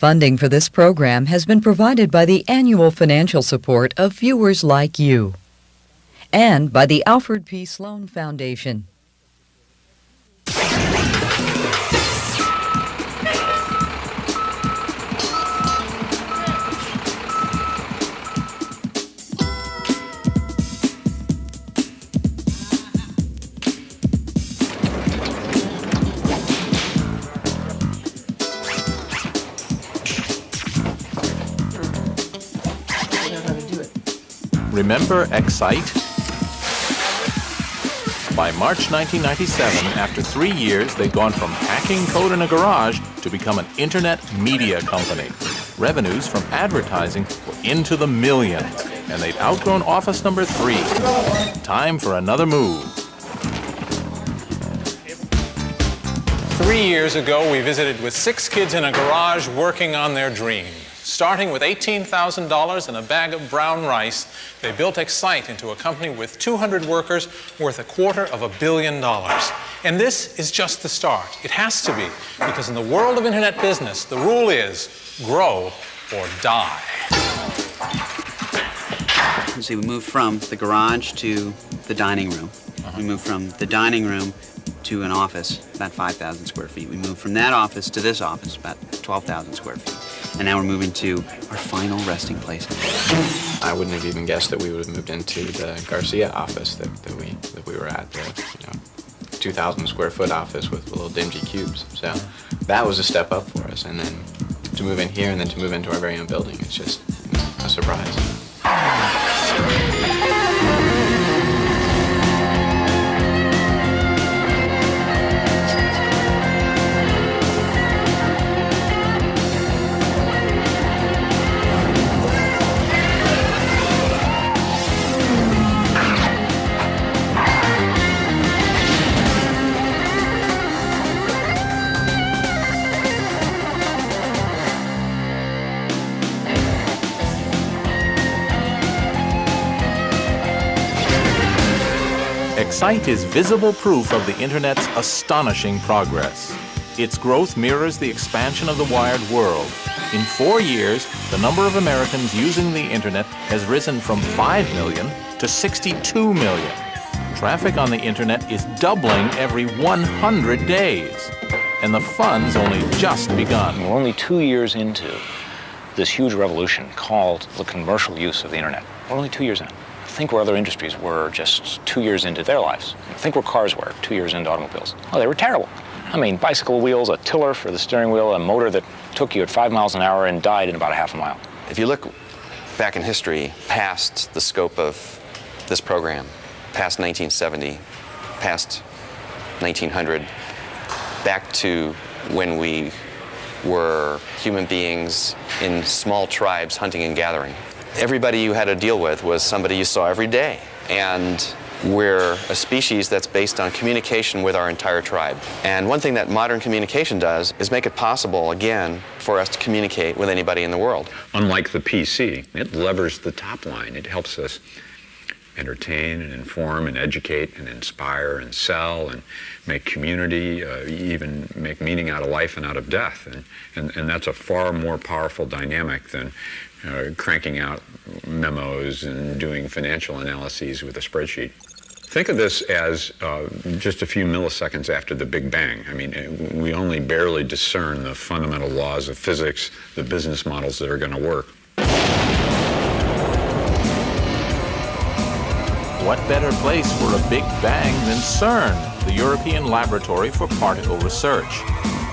Funding for this program has been provided by the annual financial support of viewers like you and by the Alfred P. Sloan Foundation. Remember Excite? By March 1997, after 3 years, they'd gone from hacking code in a garage to become an internet media company. Revenues from advertising were into the millions, and they'd outgrown office number 3. Time for another move. 3 years ago, we visited with 6 kids in a garage working on their dream. Starting with $18,000 and a bag of brown rice, they built Excite into a company with 200 workers worth $250 million. And this is just the start. It has to be, because in the world of internet business, the rule is grow or die. See, we moved from the garage to the dining room. We moved from the dining room to an office, about 5,000 square feet. We moved from that office to this office, about 12,000 square feet. And now we're moving to our final resting place. I wouldn't have even guessed that we would have moved into the Garcia office that we were at, the 2,000 square foot office with little dingy cubes. So that was a step up for us. And then to move in here and then to move into our very own building, it's just a surprise. Excite is visible proof of the Internet's astonishing progress. Its growth mirrors the expansion of the wired world. In 4 years, the number of Americans using the Internet has risen from 5 million to 62 million. Traffic on the Internet is doubling every 100 days. And the fun's only just begun. We're only 2 years into this huge revolution called the commercial use of the Internet. We're only 2 years in. Think where other industries were just 2 years into their lives. Think where cars were 2 years into automobiles. Oh, they were terrible. I mean, bicycle wheels, a tiller for the steering wheel, a motor that took you at 5 miles an hour and died in about a half a mile. If you look back in history, past the scope of this program, past 1970, past 1900, back to when we were human beings in small tribes hunting and gathering. Everybody you had to deal with was somebody you saw every day. And we're a species that's based on communication with our entire tribe. And one thing that modern communication does is make it possible, again, for us to communicate with anybody in the world. Unlike the PC, it levers the top line. It helps us entertain and inform and educate and inspire and sell and make community, even make meaning out of life and out of death. And that's a far more powerful dynamic than cranking out memos and doing financial analyses with a spreadsheet. Think of this as just a few milliseconds after the Big Bang. I mean, we only barely discern the fundamental laws of physics, the business models that are going to work. What better place for a Big Bang than CERN, the European Laboratory for Particle Research?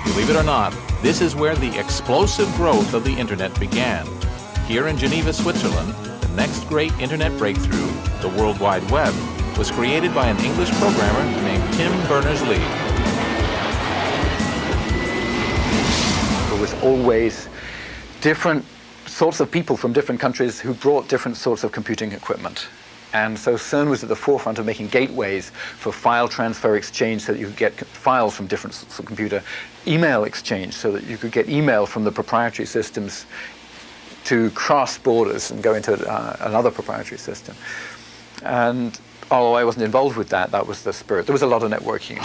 Believe it or not, this is where the explosive growth of the Internet began. Here in Geneva, Switzerland, the next great Internet breakthrough, the World Wide Web, was created by an English programmer named Tim Berners-Lee. There was always different sorts of people from different countries who brought different sorts of computing equipment. And so CERN was at the forefront of making gateways for file transfer exchange so that you could get files from different sorts of computer, email exchange so that you could get email from the proprietary systems to cross borders and go into another proprietary system. And although I wasn't involved with that, that was the spirit. There was a lot of networking.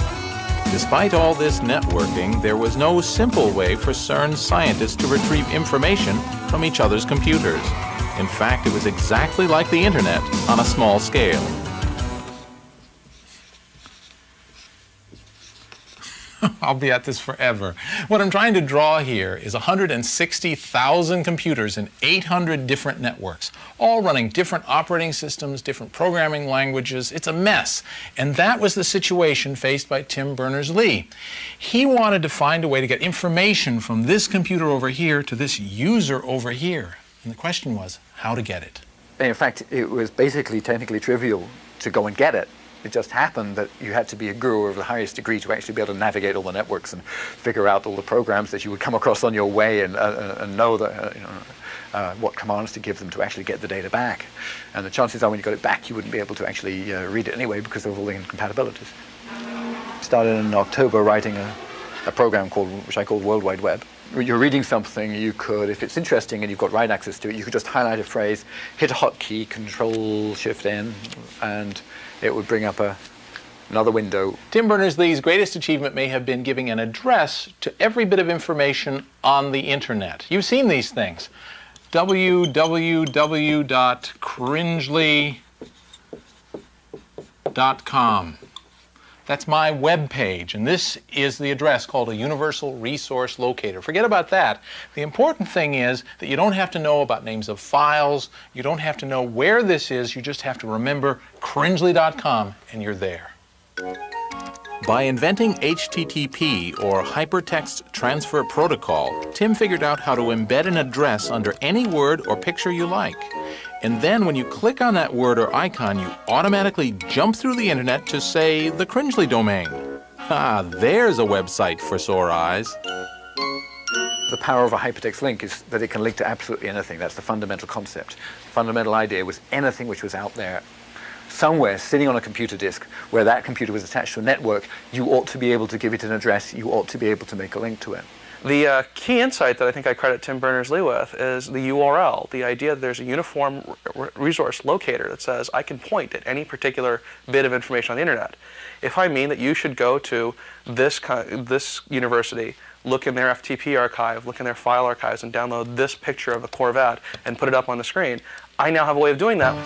Despite all this networking, there was no simple way for CERN scientists to retrieve information from each other's computers. In fact, it was exactly like the Internet on a small scale. I'll be at this forever. What I'm trying to draw here is 160,000 computers in 800 different networks, all running different operating systems, different programming languages. It's a mess. And that was the situation faced by Tim Berners-Lee. He wanted to find a way to get information from this computer over here to this user over here. And the question was, how to get it. In fact, it was basically technically trivial to go and get it. It just happened that you had to be a guru of the highest degree to actually be able to navigate all the networks and figure out all the programs that you would come across on your way and know that, what commands to give them to actually get the data back. And the chances are when you got it back, you wouldn't be able to actually read it anyway because of all the incompatibilities. Started in October writing a program which I called World Wide Web. You're reading something, you could, if it's interesting and you've got write access to it, you could just highlight a phrase, hit a hotkey, Control-Shift-N, and it would bring up another window. Tim Berners-Lee's greatest achievement may have been giving an address to every bit of information on the Internet. You've seen these things. www.cringely.com. That's my web page, and this is the address called a Universal Resource Locator. Forget about that. The important thing is that you don't have to know about names of files, you don't have to know where this is, you just have to remember cringely.com, and you're there. By inventing HTTP, or Hypertext Transfer Protocol, Tim figured out how to embed an address under any word or picture you like. And then when you click on that word or icon, you automatically jump through the Internet to, say, the Cringely domain. Ah, there's a website for sore eyes. The power of a hypertext link is that it can link to absolutely anything. That's the fundamental concept. The fundamental idea was anything which was out there somewhere sitting on a computer disk where that computer was attached to a network, you ought to be able to give it an address, you ought to be able to make a link to it. The key insight that I think I credit Tim Berners-Lee with is the URL, the idea that there's a uniform resource locator that says I can point at any particular bit of information on the Internet. If I mean that you should go to this university, look in their FTP archive, look in their file archives, and download this picture of a Corvette and put it up on the screen, I now have a way of doing that.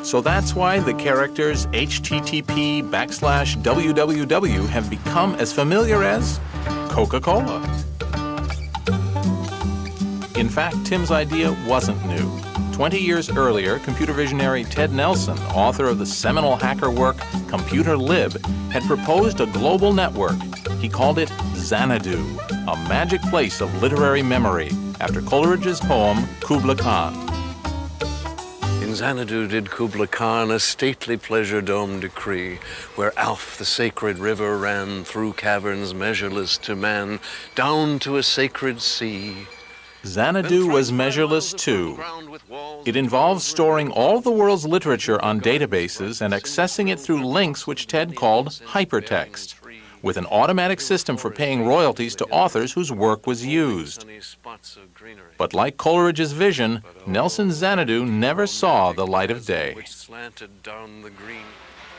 So that's why the characters HTTP/www have become as familiar as Coca-Cola. In fact, Tim's idea wasn't new. 20 years earlier, computer visionary Ted Nelson, author of the seminal hacker work Computer Lib, had proposed a global network. He called it Xanadu, a magic place of literary memory, after Coleridge's poem Kubla Khan. In Xanadu did Kubla Khan a stately pleasure dome decree, where Alph the sacred river ran through caverns measureless to man, down to a sacred sea. Xanadu was measureless too. It involved storing all the world's literature on databases and accessing it through links which Ted called hypertext, with an automatic system for paying royalties to authors whose work was used. But like Coleridge's vision, Nelson's Xanadu never saw the light of day.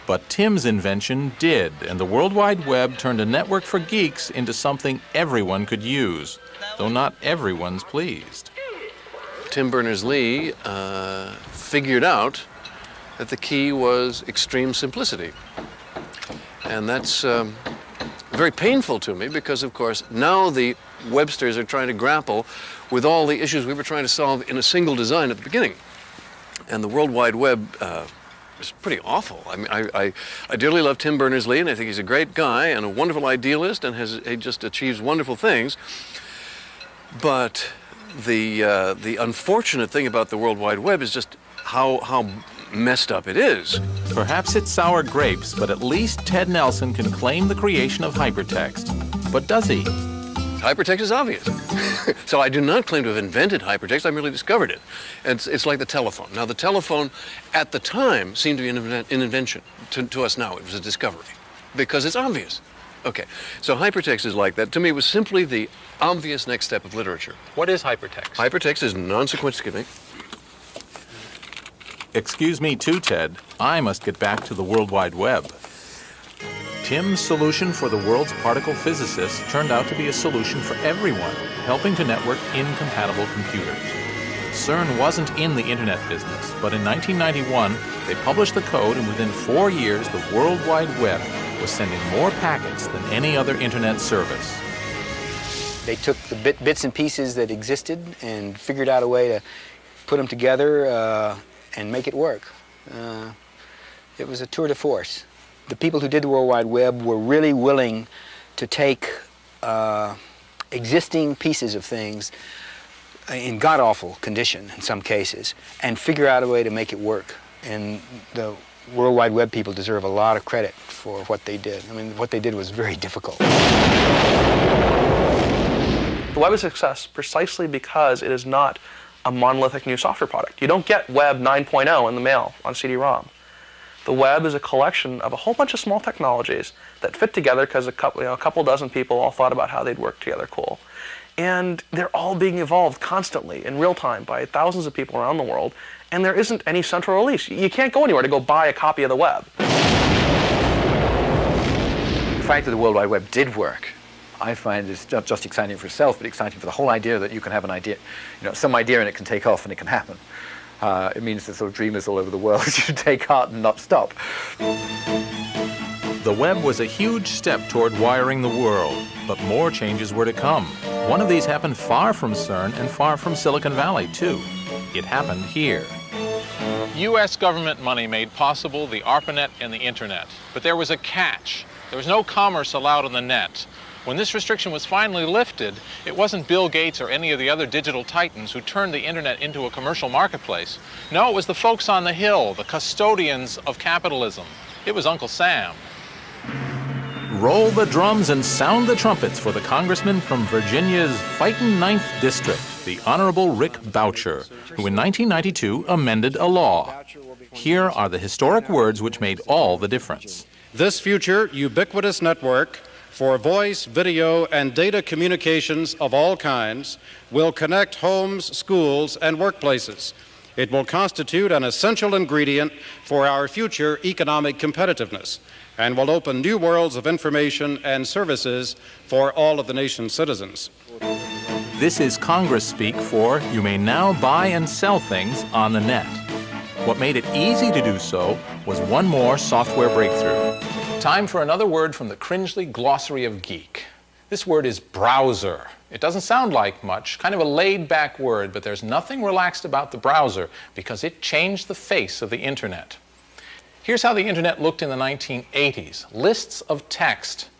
But Tim's invention did, and the World Wide Web turned a network for geeks into something everyone could use, though not everyone's pleased. Tim Berners-Lee figured out that the key was extreme simplicity. And that's very painful to me because, of course, now the Websters are trying to grapple with all the issues we were trying to solve in a single design at the beginning. And the World Wide Web is pretty awful. I mean, I dearly love Tim Berners-Lee, and I think he's a great guy and a wonderful idealist, and he just achieves wonderful things. But the unfortunate thing about the World Wide Web is just how messed up it is. Perhaps it's sour grapes, but at least Ted Nelson can claim the creation of hypertext. But does he? Hypertext is obvious. So I do not claim to have invented hypertext, I merely discovered it. It's like the telephone. Now the telephone at the time seemed to be an invention. To us now it was a discovery because it's obvious. Okay, so hypertext is like that. To me it was simply the obvious next step of literature. What is hypertext? Hypertext is non-sequential. Excuse me too, Ted. I must get back to the World Wide Web. Tim's solution for the world's particle physicists turned out to be a solution for everyone, helping to network incompatible computers. CERN wasn't in the internet business, but in 1991, they published the code, and within 4 years, the World Wide Web was sending more packets than any other internet service. They took the bits and pieces that existed and figured out a way to put them together and make it work. It was a tour de force. The people who did the World Wide Web were really willing to take existing pieces of things in god-awful condition in some cases and figure out a way to make it work. And the World Wide Web people deserve a lot of credit for what they did. I mean, what they did was very difficult. The web is a success precisely because it is not a monolithic new software product. You don't get Web 9.0 in the mail on CD-ROM. The web is a collection of a whole bunch of small technologies that fit together because a couple dozen people all thought about how they'd work together cool. And they're all being evolved constantly in real time by thousands of people around the world, and there isn't any central release. You can't go anywhere to go buy a copy of the web. The fact that the World Wide Web did work, I find is not just exciting for itself, but exciting for the whole idea that you can have an idea, some idea and it can take off and it can happen. It means that sort of dreamers all over the world should take heart and not stop. The web was a huge step toward wiring the world, but more changes were to come. One of these happened far from CERN and far from Silicon Valley, too. It happened here. U.S. government money made possible the ARPANET and the Internet. But there was a catch. There was no commerce allowed on the net. When this restriction was finally lifted, it wasn't Bill Gates or any of the other digital titans who turned the Internet into a commercial marketplace. No, it was the folks on the Hill, the custodians of capitalism. It was Uncle Sam. Roll the drums and sound the trumpets for the congressman from Virginia's fightin' 9th District, the Honorable Rick Boucher, who in 1992 amended a law. Here are the historic words which made all the difference. This future ubiquitous network for voice, video, and data communications of all kinds will connect homes, schools, and workplaces. It will constitute an essential ingredient for our future economic competitiveness and will open new worlds of information and services for all of the nation's citizens. This is Congress speak for you may now buy and sell things on the net. What made it easy to do so was one more software breakthrough. Time for another word from the Cringely Glossary of Geek. This word is browser. It doesn't sound like much, kind of a laid-back word, but there's nothing relaxed about the browser because it changed the face of the Internet. Here's how the Internet looked in the 1980s. Lists of text.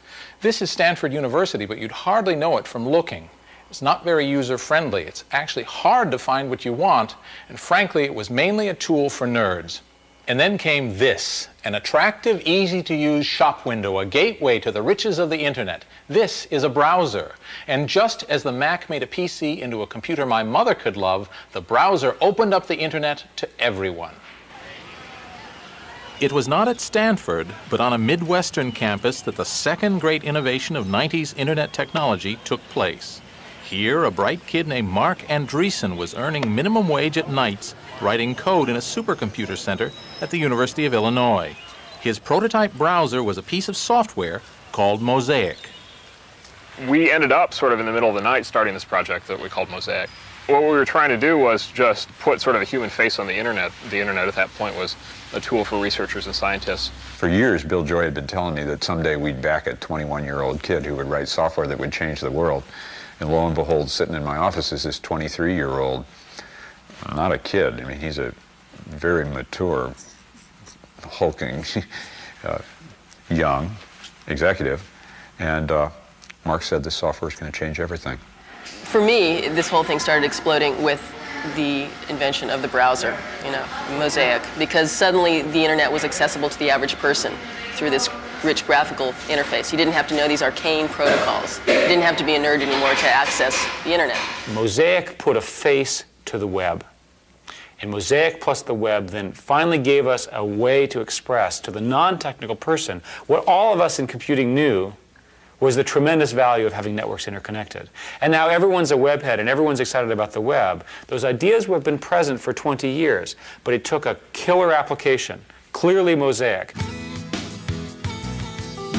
This is Stanford University, but you'd hardly know it from looking. It's not very user-friendly. It's actually hard to find what you want, and frankly, it was mainly a tool for nerds. And then came this, an attractive, easy-to-use shop window, a gateway to the riches of the Internet. This is a browser. And just as the Mac made a PC into a computer my mother could love, the browser opened up the Internet to everyone. It was not at Stanford, but on a Midwestern campus that the second great innovation of 90s Internet technology took place. Here, a bright kid named Mark Andreessen was earning minimum wage at nights, writing code in a supercomputer center at the University of Illinois. His prototype browser was a piece of software called Mosaic. We ended up sort of in the middle of the night starting this project that we called Mosaic. What we were trying to do was just put sort of a human face on the Internet. The Internet at that point was a tool for researchers and scientists. For years, Bill Joy had been telling me that someday we'd back a 21-year-old kid who would write software that would change the world. And lo and behold, sitting in my office is this 23-year-old, not a kid. I mean, he's a very mature, hulking, young executive. And Mark said this software is going to change everything. For me, this whole thing started exploding with the invention of the browser, Mosaic, because suddenly the Internet was accessible to the average person through this rich graphical interface. You didn't have to know these arcane protocols. You didn't have to be a nerd anymore to access the Internet. Mosaic put a face to the web. And Mosaic plus the web then finally gave us a way to express to the non-technical person what all of us in computing knew was the tremendous value of having networks interconnected. And now everyone's a webhead and everyone's excited about the web. Those ideas have been present for 20 years, but it took a killer application, clearly Mosaic.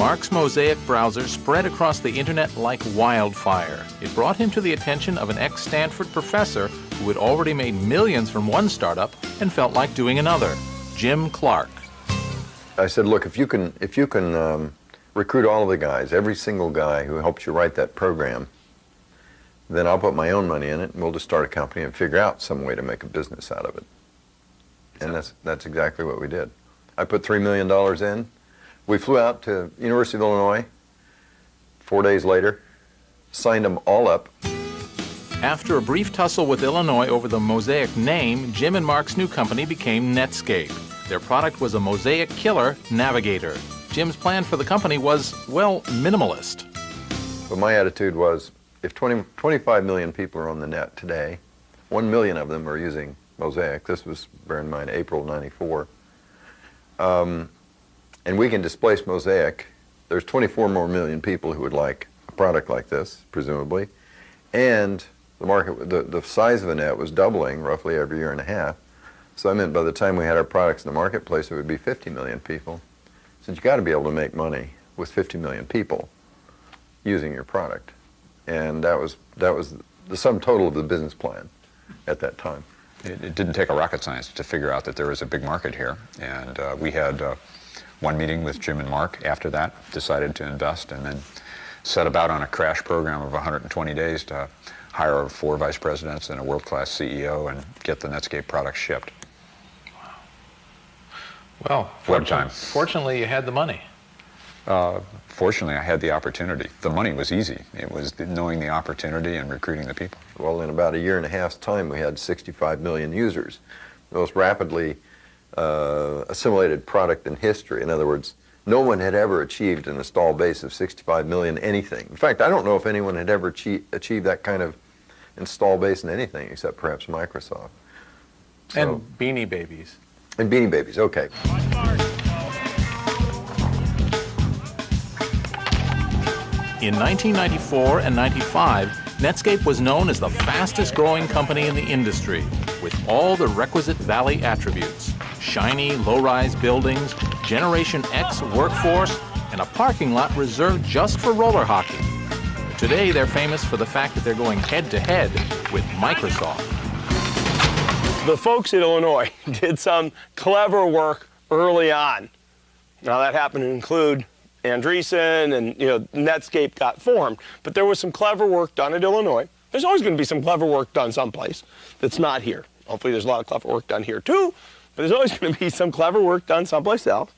Mark's Mosaic browser spread across the internet like wildfire. It brought him to the attention of an ex-Stanford professor who had already made millions from one startup and felt like doing another, Jim Clark. I said, look, if you can recruit all of the guys, every single guy who helps you write that program, then I'll put my own money in it, and we'll just start a company and figure out some way to make a business out of it. And that's exactly what we did. I put $3 million in. We flew out to University of Illinois 4 days later, signed them all up. After a brief tussle with Illinois over the Mosaic name, Jim and Mark's new company became Netscape. Their product was a Mosaic killer, Navigator. Jim's plan for the company was, well, minimalist. But my attitude was, if 25 million people are on the net today, 1 million of them are using Mosaic. This was, bear in mind, April '94. And we can displace Mosaic. There's 24 more million people who would like a product like this, presumably. And the market, the size of the net was doubling roughly every year and a half. So I meant by the time we had our products in the marketplace, it would be 50 million people. So you've got to be able to make money with 50 million people using your product. And that was the sum total of the business plan at that time. It didn't take a rocket science to figure out that there was a big market here. And we had one meeting with Jim and Mark after that, decided to invest, and then set about on a crash program of 120 days to hire 4 vice presidents and a world-class CEO and get the Netscape products shipped. Well, fortunately, you had the money. Fortunately, I had the opportunity. The money was easy. It was knowing the opportunity and recruiting the people. Well, in about a year and a half's time, we had 65 million users, the most rapidly assimilated product in history. In other words, no one had ever achieved an install base of 65 million anything. In fact, I don't know if anyone had ever achieved that kind of install base in anything except perhaps Microsoft. So, and Beanie Babies. And Beanie Babies, okay. In 1994 and 95, Netscape was known as the fastest growing company in the industry, with all the requisite Valley attributes: shiny, low-rise buildings, Generation X workforce, and a parking lot reserved just for roller hockey. Today, they're famous for the fact that they're going head-to-head with Microsoft. The folks in Illinois did some clever work early on. Now, that happened to include Andreessen, and Netscape got formed. But there was some clever work done at Illinois. There's always going to be some clever work done someplace that's not here. Hopefully there's a lot of clever work done here too, but there's always going to be some clever work done someplace else.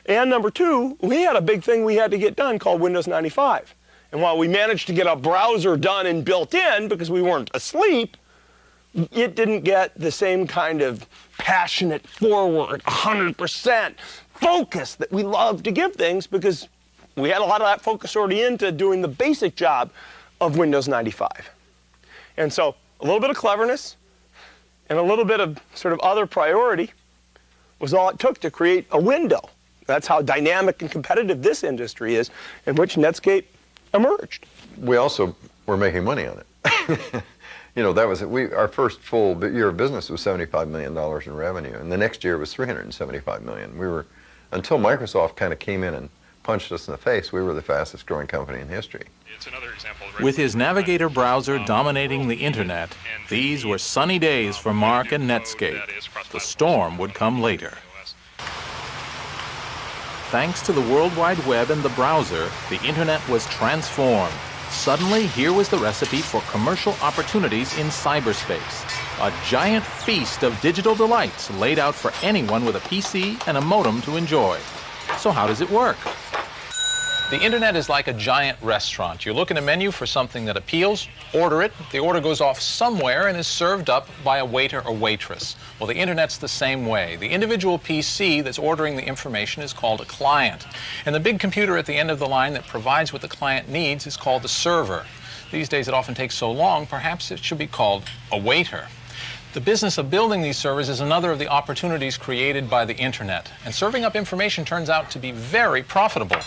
And number two, we had a big thing we had to get done called Windows 95. And while we managed to get a browser done and built in because we weren't asleep, it didn't get the same kind of passionate forward, 100% focus that we love to give things, because we had a lot of that focus already into doing the basic job of Windows 95. And so a little bit of cleverness and a little bit of sort of other priority was all it took to create a window. That's how dynamic and competitive this industry is, in which Netscape emerged. We also were making money on it. That was our first full year of business was $75 million in revenue, and the next year was $375 million. We were, until Microsoft kind of came in and punched us in the face, we were the fastest growing company in history. With his Navigator browser dominating the internet, these were sunny days for Mark and Netscape. The storm would come later. Thanks to the World Wide Web and the browser, the internet was transformed. Suddenly, here was the recipe for commercial opportunities in cyberspace. A giant feast of digital delights laid out for anyone with a PC and a modem to enjoy. So how does it work? The internet is like a giant restaurant. You look in a menu for something that appeals, order it, the order goes off somewhere and is served up by a waiter or waitress. Well, the internet's the same way. The individual PC that's ordering the information is called a client. And the big computer at the end of the line that provides what the client needs is called the server. These days it often takes so long, perhaps it should be called a waiter. The business of building these servers is another of the opportunities created by the internet. And serving up information turns out to be very profitable.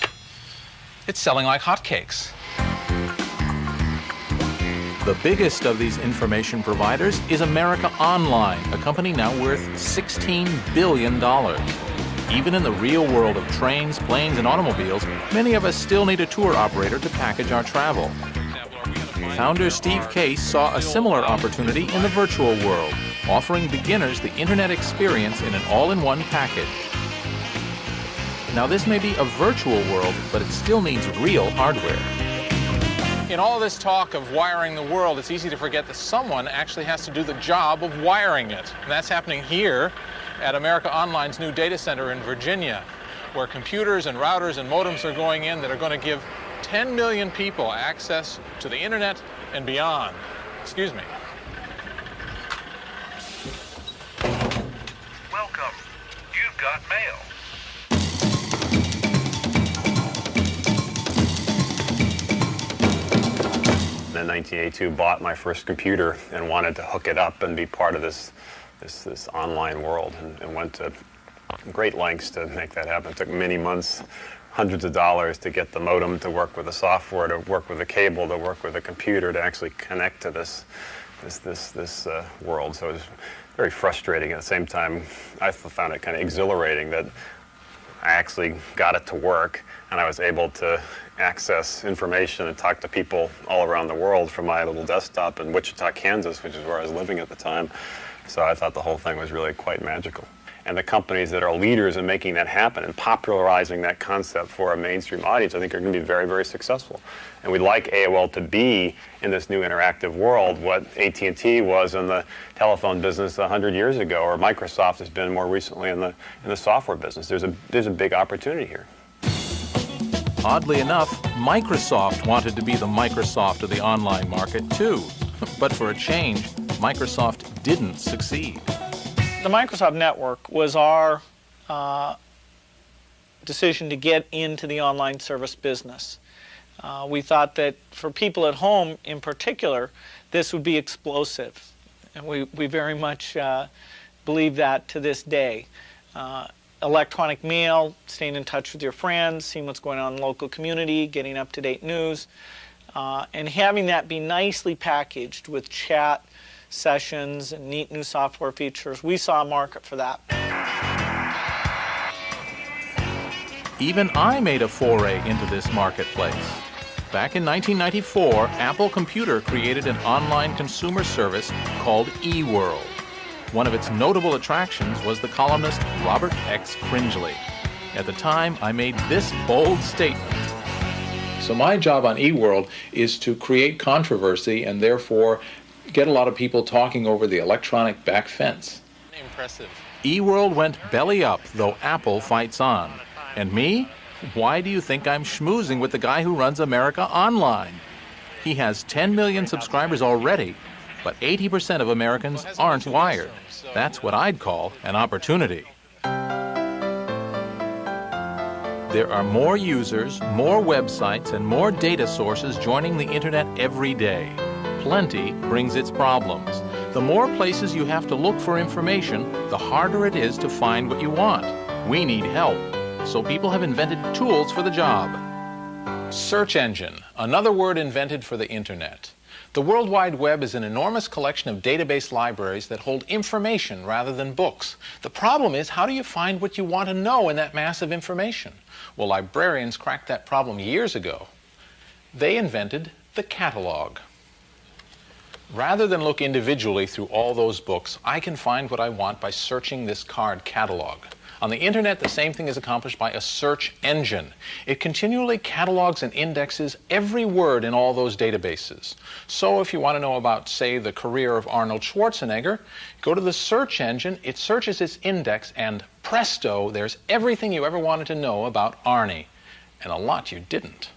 It's selling like hotcakes. The biggest of these information providers is America Online, a company now worth $16 billion. Even in the real world of trains, planes, and automobiles, many of us still need a tour operator to package our travel. Founder Steve Case saw a similar opportunity in the virtual world, offering beginners the internet experience in an all-in-one package. Now, this may be a virtual world, but it still needs real hardware. In all this talk of wiring the world, it's easy to forget that someone actually has to do the job of wiring it. And that's happening here at America Online's new data center in Virginia, where computers and routers and modems are going in that are going to give 10 million people access to the internet and beyond. Excuse me. Welcome. You've got mail. In 1982, bought my first computer and wanted to hook it up and be part of this online world, and went to great lengths to make that happen. It took many months, hundreds of dollars to get the modem to work with the software, to work with the cable, to work with the computer, to actually connect to this world. So it was very frustrating. At the same time, I found it kind of exhilarating that I actually got it to work, and I was able to access information and talk to people all around the world from my little desktop in Wichita, Kansas, which is where I was living at the time. So I thought the whole thing was really quite magical. And the companies that are leaders in making that happen and popularizing that concept for a mainstream audience, I think are going to be very, very successful. And we'd like AOL to be in this new interactive world what AT&T was in the telephone business 100 years ago, or Microsoft has been more recently in the software business. There's a big opportunity here. Oddly enough, Microsoft wanted to be the Microsoft of the online market too. But for a change, Microsoft didn't succeed. The Microsoft Network was our decision to get into the online service business. We thought that for people at home in particular, this would be explosive. And we very much believe that to this day. Electronic mail, staying in touch with your friends, seeing what's going on in the local community, getting up-to-date news, and having that be nicely packaged with chat sessions and neat new software features. We saw a market for that. Even I made a foray into this marketplace. Back in 1994, Apple Computer created an online consumer service called eWorld. One of its notable attractions was the columnist Robert X. Fringely. At the time, I made this bold statement. So my job on eWorld is to create controversy and therefore get a lot of people talking over the electronic back fence. Impressive. eWorld went belly up, though Apple fights on. And me? Why do you think I'm schmoozing with the guy who runs America Online? He has 10 million subscribers already, but 80% of Americans aren't wired. That's what I'd call an opportunity. There are more users, more websites, and more data sources joining the internet every day. Plenty brings its problems. The more places you have to look for information, the harder it is to find what you want. We need help, so people have invented tools for the job. Search engine, another word invented for the internet. The World Wide Web is an enormous collection of database libraries that hold information rather than books. The problem is, how do you find what you want to know in that mass of information? Well, librarians cracked that problem years ago. They invented the catalog. Rather than look individually through all those books, I can find what I want by searching this card catalog. On the internet, the same thing is accomplished by a search engine. It continually catalogs and indexes every word in all those databases. So if you want to know about, say, the career of Arnold Schwarzenegger, go to the search engine, it searches its index, and presto, there's everything you ever wanted to know about Arnie. And a lot you didn't.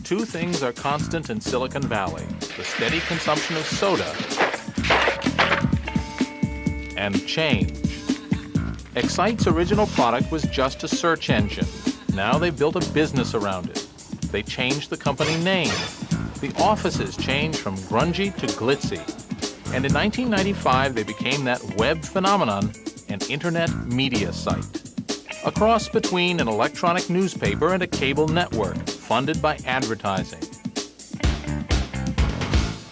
Two things are constant in Silicon Valley: the steady consumption of soda and change. Excite's original product was just a search engine. Now they've built a business around it. They changed the company name. The offices changed from grungy to glitzy. And in 1995, they became that web phenomenon, an internet media site. A cross between an electronic newspaper and a cable network, funded by advertising.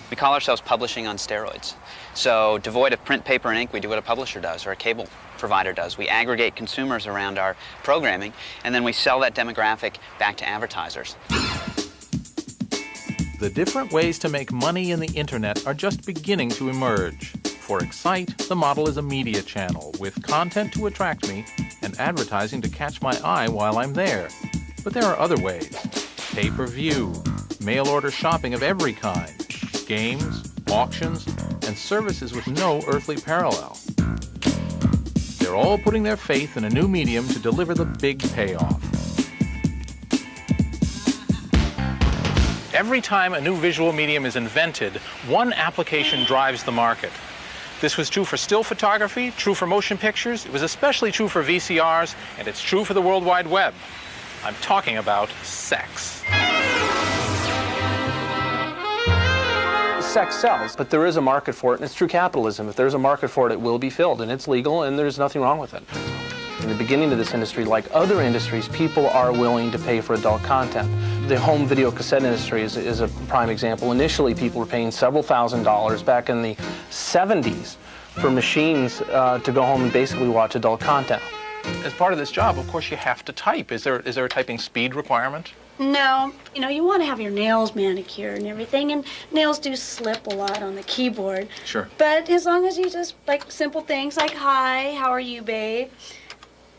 We call ourselves publishing on steroids. So devoid of print, paper, and ink, we do what a publisher does or a cable provider does. We aggregate consumers around our programming, and then we sell that demographic back to advertisers. The different ways to make money in the internet are just beginning to emerge. For Excite, the model is a media channel with content to attract me and advertising to catch my eye while I'm there. But there are other ways. Pay-per-view, mail-order shopping of every kind, games, auctions, and services with no earthly parallel. They're all putting their faith in a new medium to deliver the big payoff. Every time a new visual medium is invented, one application drives the market. This was true for still photography, true for motion pictures, it was especially true for VCRs, and it's true for the World Wide Web. I'm talking about sex. Sex sells, but there is a market for it, and it's true capitalism. If there's a market for it, it will be filled, and it's legal, and there's nothing wrong with it. In the beginning of this industry, like other industries, people are willing to pay for adult content. The home video cassette industry is a prime example. Initially, people were paying several $1,000s back in the 70s for machines to go home and basically watch adult content. As part of this job, of course, you have to type. Is there a typing speed requirement? No, you want to have your nails manicured and everything, and nails do slip a lot on the keyboard. Sure. But as long as you just, like, simple things like, hi, how are you, babe?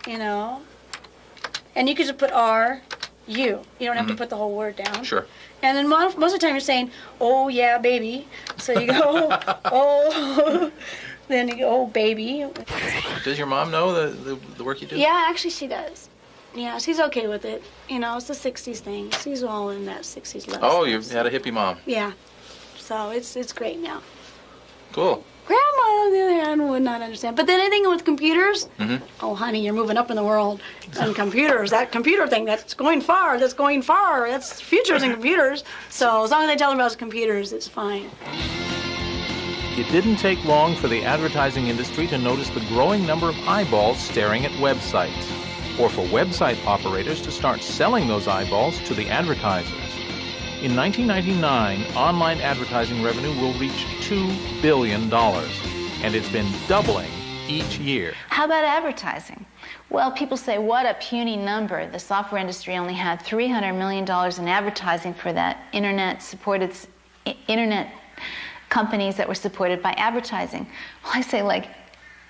And you could just put R, you. You don't have to put the whole word down. Sure. And then most of the time you're saying, oh, yeah, baby. So you go, oh, then you go, oh, baby. Does your mom know the work you do? Yeah, actually she does. Yeah, she's okay with it. It's the 60s thing. She's all in that 60s level. Oh, you had a hippie mom. Yeah. So it's great now. Cool. Grandma, on the other hand, would not understand. But then anything with computers, oh, honey, you're moving up in the world. And computers, that computer thing, that's going far, that's futures in computers. So as long as they tell them about computers, it's fine. It didn't take long for the advertising industry to notice the growing number of eyeballs staring at websites, or for website operators to start selling those eyeballs to the advertisers. In 1999, online advertising revenue will reach $2 billion, and it's been doubling each year. How about advertising? Well, people say, what a puny number. The software industry only had $300 million in advertising for that internet companies that were supported by advertising. Well, I say,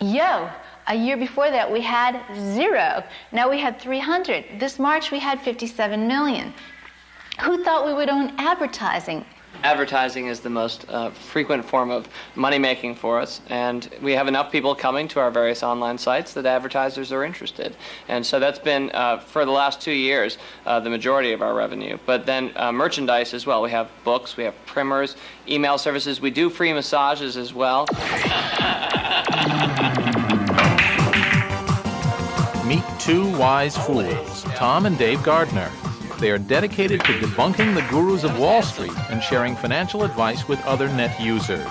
yo, a year before that we had 0. Now we had 300. This March we had 57 million. Who thought we would own advertising? Advertising is the most frequent form of money-making for us, and we have enough people coming to our various online sites that advertisers are interested. And so that's been, for the last 2 years, the majority of our revenue. But then merchandise as well. We have books, we have primers, email services. We do free massages as well. Meet two wise fools, Tom and Dave Gardner. They are dedicated to debunking the gurus of Wall Street and sharing financial advice with other net users.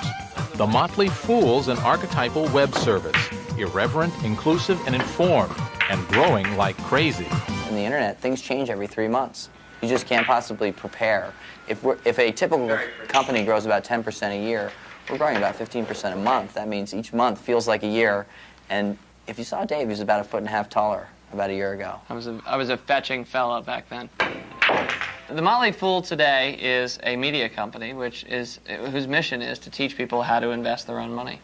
The Motley Fool's an archetypal web service, irreverent, inclusive, and informed, and growing like crazy. In the internet, things change every 3 months. You just can't possibly prepare. If a typical company grows about 10% a year, we're growing about 15% a month. That means each month feels like a year. And if you saw Dave, he was about 1.5 feet taller about a year ago. I was a fetching fella back then. The Motley Fool today is a media company whose mission is to teach people how to invest their own money.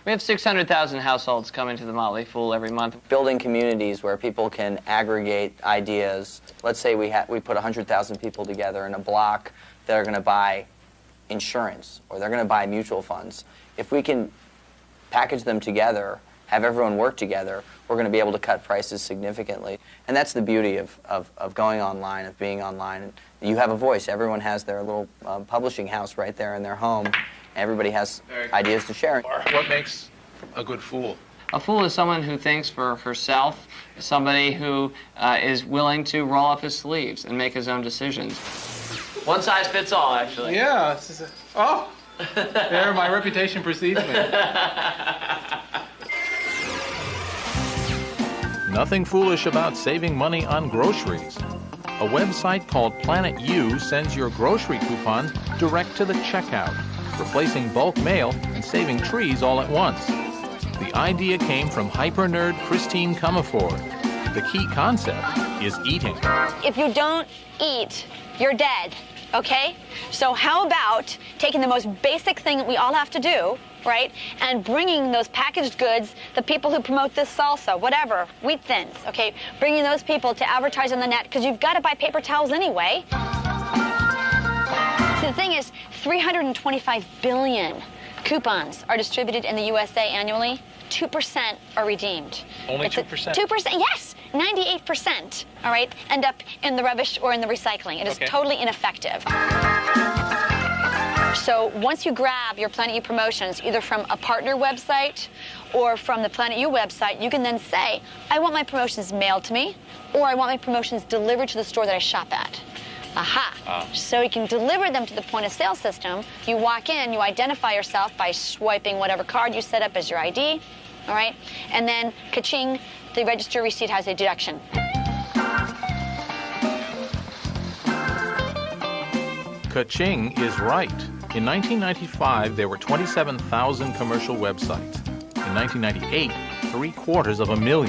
We have 600,000 households coming to the Motley Fool every month. Building communities where people can aggregate ideas. Let's say we put 100,000 people together in a block that are going to buy insurance or they're going to buy mutual funds. If we can package them together, have everyone work together, we're going to be able to cut prices significantly. And that's the beauty of going online, of being online. You have a voice. Everyone has their little publishing house right there in their home. Everybody has ideas to share. What makes a good fool? A fool is someone who thinks for herself, somebody who is willing to roll up his sleeves and make his own decisions. One size fits all, actually. Yeah. Oh, There, my reputation precedes me. Nothing foolish about saving money on groceries. A website called Planet U sends your grocery coupons direct to the checkout, replacing bulk mail and saving trees all at once. The idea came from hyper-nerd Christine Comerford. The key concept is eating. If you don't eat, you're dead, okay? So how about taking the most basic thing that we all have to do, right, and bringing those packaged goods, the people who promote this salsa, whatever, wheat thins, okay, bringing those people to advertise on the net, because you've got to buy paper towels anyway. See, the thing is, 325 billion coupons are distributed in the USA annually. 2% are redeemed. Only 2%? 2%, yes. 98%, all right, end up in the rubbish or in the recycling. It is totally ineffective. So once you grab your Planet U promotions, either from a partner website or from the Planet U website, you can then say, I want my promotions mailed to me, or I want my promotions delivered to the store that I shop at. Aha. So you can deliver them to the point of sale system. You walk in, you identify yourself by swiping whatever card you set up as your ID, all right? And then, ka-ching, the register receipt has a deduction. Ka-ching is right. In 1995, there were 27,000 commercial websites. In 1998, 750,000,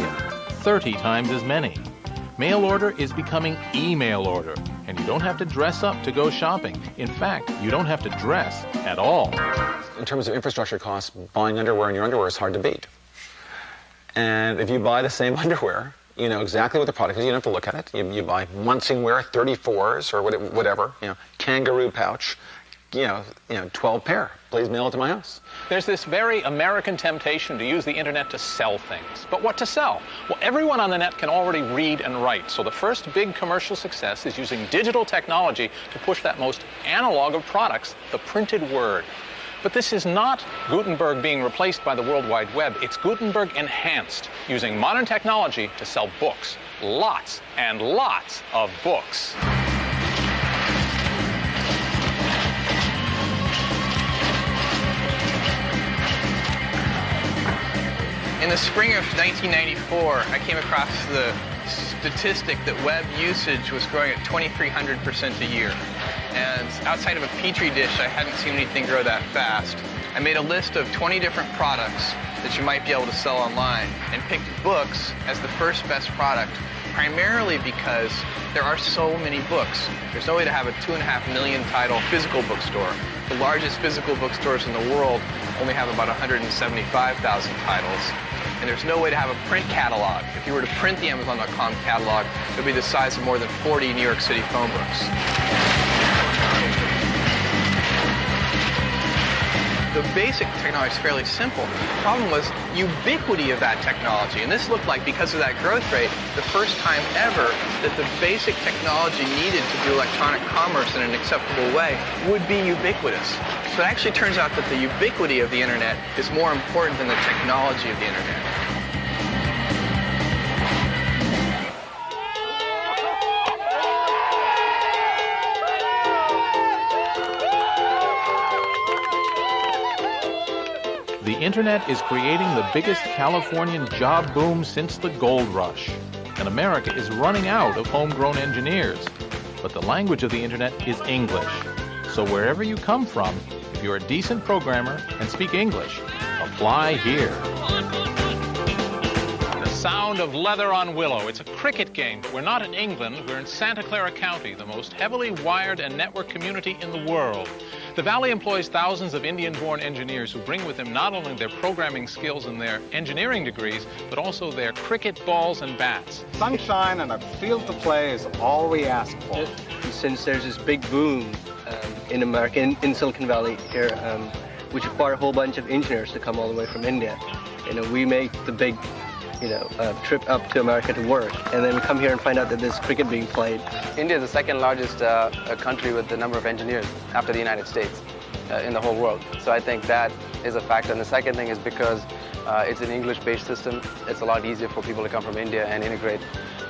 30 times as many. Mail order is becoming email order, and you don't have to dress up to go shopping. In fact, you don't have to dress at all. In terms of infrastructure costs, buying underwear in your underwear is hard to beat. And if you buy the same underwear, you know exactly what the product is. You don't have to look at it. You buy Munsingwear 34s or whatever, kangaroo pouch, 12 pair. Please mail it to my house. There's this very American temptation to use the internet to sell things. But what to sell? Well, everyone on the net can already read and write. So the first big commercial success is using digital technology to push that most analog of products, the printed word. But this is not Gutenberg being replaced by the World Wide Web. It's Gutenberg enhanced, using modern technology to sell books. Lots and lots of books. In the spring of 1994, I came across the statistic that web usage was growing at 2,300% a year. And outside of a petri dish, I hadn't seen anything grow that fast. I made a list of 20 different products that you might be able to sell online and picked books as the first best product, primarily because there are so many books. There's no way to have a 2.5 million title physical bookstore. The largest physical bookstores in the world only have about 175,000 titles. And there's no way to have a print catalog. If you were to print the Amazon.com catalog, it would be the size of more than 40 New York City phone books. The basic technology is fairly simple. The problem was ubiquity of that technology. And this looked like, because of that growth rate, the first time ever that the basic technology needed to do electronic commerce in an acceptable way would be ubiquitous. So it actually turns out that the ubiquity of the internet is more important than the technology of the internet. The internet is creating the biggest Californian job boom since the gold rush. And America is running out of homegrown engineers. But the language of the internet is English. So wherever you come from, if you're a decent programmer and speak English, apply here. The sound of leather on willow. It's a cricket game, but we're not in England. We're in Santa Clara County, the most heavily wired and networked community in the world. The Valley employs thousands of Indian-born engineers who bring with them not only their programming skills and their engineering degrees, but also their cricket balls and bats. Sunshine and a field to play is all we ask for. Since there's this big boom in America, in Silicon Valley here, which require a whole bunch of engineers to come all the way from India, we make the big trip up to America to work, and then we come here and find out that there's cricket being played. India is the second largest country with the number of engineers after the United States in the whole world. So I think that is a factor. And the second thing is because It's an English-based system. It's a lot easier for people to come from India and integrate